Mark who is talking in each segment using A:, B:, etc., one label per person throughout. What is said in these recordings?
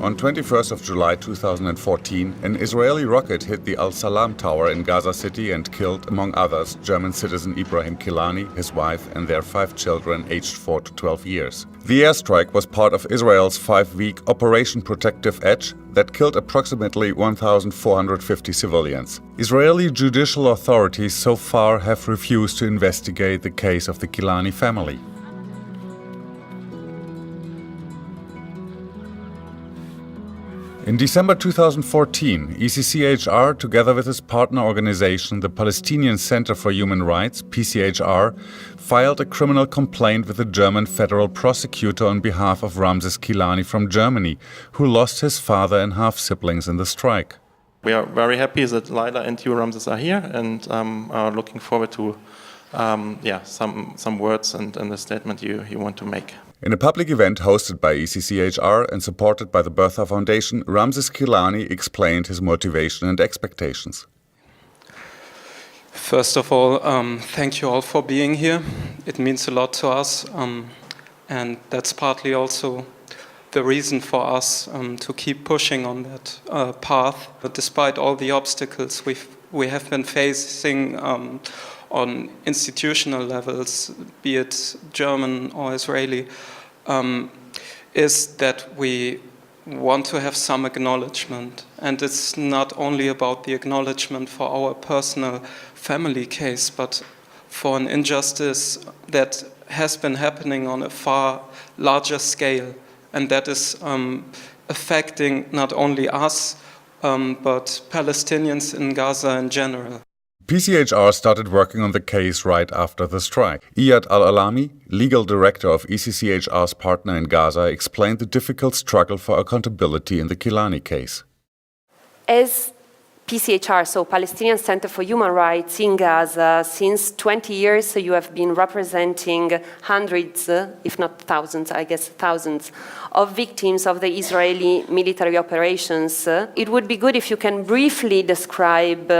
A: On 21st of July 2014, an Israeli rocket hit the Al-Salam tower in Gaza City and killed, among others, German citizen Ibrahim Kilani, his wife, and their 5 children aged 4 to 12 years. The airstrike was part of Israel's 5-week Operation Protective Edge that killed approximately 1,450 civilians. Israeli judicial authorities so far have refused to investigate the case of the Kilani family. In December 2014, ECCHR, together with its partner organization, the Palestinian Centre for Human Rights, PCHR, filed a criminal complaint with the German Federal Prosecutor on behalf of Ramsis Kilani from Germany, who lost his father and half-siblings in the strike.
B: We are very happy that Laila and you, Ramsis, are here, and are looking forward to some words and the statement you want to make.
A: In a public event hosted by ECCHR and supported by the Bertha Foundation, Ramsis Kilani explained his motivation and expectations.
C: First of all, thank you all for being here. It means a lot to us, and that's partly also the reason for us to keep pushing on that path. But despite all the obstacles we have been facing on institutional levels, be it German or Israeli, is that we want to have some acknowledgement. And it's not only about the acknowledgement for our personal family case, but for an injustice that has been happening on a far larger scale, and that is affecting not only us, but Palestinians in Gaza in general.
A: PCHR started working on the case right after the strike. Iyad Al-Alami, legal director of ECCHR's partner in Gaza, explained the difficult struggle for accountability in the Kilani case.
D: As PCHR, so Palestinian Centre for Human Rights in Gaza, since 20 years you have been representing hundreds, if not thousands, I guess thousands, of victims of the Israeli military operations. It would be good if you can briefly describe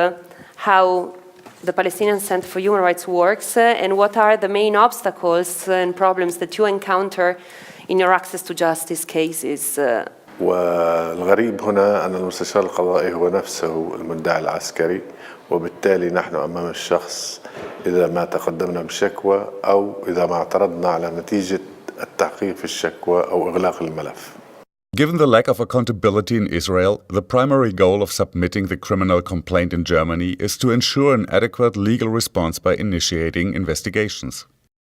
D: how the Palestinian Centre for Human Rights works and what are the main obstacles and problems that you encounter in your access to justice cases.
E: والغريب هنا أن المستشار القضائي هو نفسه المدعي العسكري، وبالتالي نحن أمام الشخص إذا ما تقدمنا بشكوى أو إذا ما اعترضنا على نتيجة التحقيق في الشكوى أو إغلاق الملف.
A: Given the lack of accountability in Israel, the primary goal of submitting the criminal complaint in Germany is to ensure an adequate legal response by initiating investigations.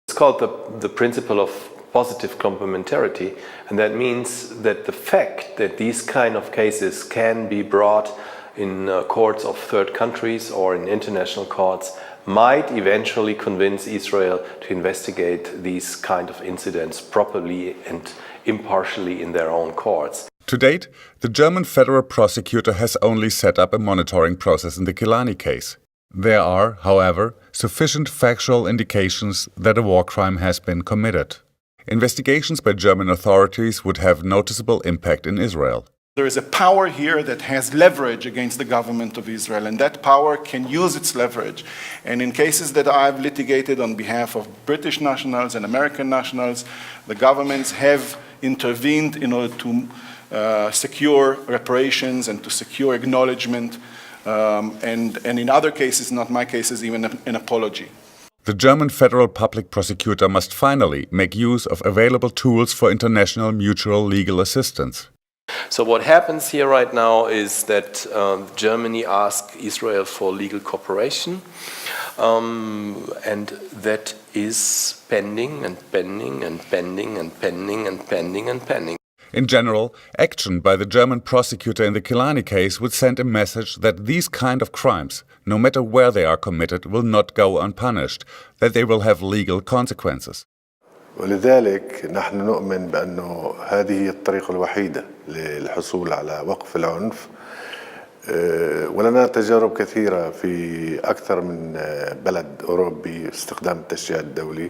F: It's called the principle of positive complementarity, and that means that the fact that these kind of cases can be brought in courts of third countries or in international courts might eventually convince Israel to investigate these kind of incidents properly and impartially in their own courts.
A: To date, the German Federal Prosecutor has only set up a monitoring process in the Kilani case. There are, however, sufficient factual indications that a war crime has been committed. Investigations by German authorities would have noticeable impact in Israel.
G: There is a power here that has leverage against the government of Israel, and that power can use its leverage. And in cases that I've litigated on behalf of British nationals and American nationals, the governments have intervened in order to secure reparations and to secure acknowledgement, and in other cases, not my cases, even an apology.
A: The German Federal Public Prosecutor must finally make use of available tools for international mutual legal assistance.
F: So what happens here right now is that Germany asks Israel for legal cooperation, and that is pending and pending and pending and pending and pending and pending.
A: In general, action by the German prosecutor in the Kilani case would send a message that these kind of crimes, no matter where they are committed, will not go unpunished, that they will have legal consequences.
E: ولذلك نحن نؤمن بأنه هذه هي الطريقة الوحيدة للحصول على وقف العنف، ولنا تجارب كثيرة في أكثر من بلد أوروبي استخدام التشريع الدولي،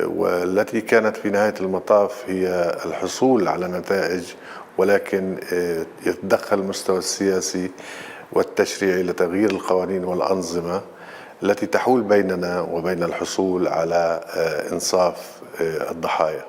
E: والتي كانت في نهاية المطاف هي الحصول على نتائج، ولكن يتدخل المستوى السياسي والتشريعي لتغيير القوانين والأنظمة التي تحول بيننا وبين الحصول على إنصاف الضحايا.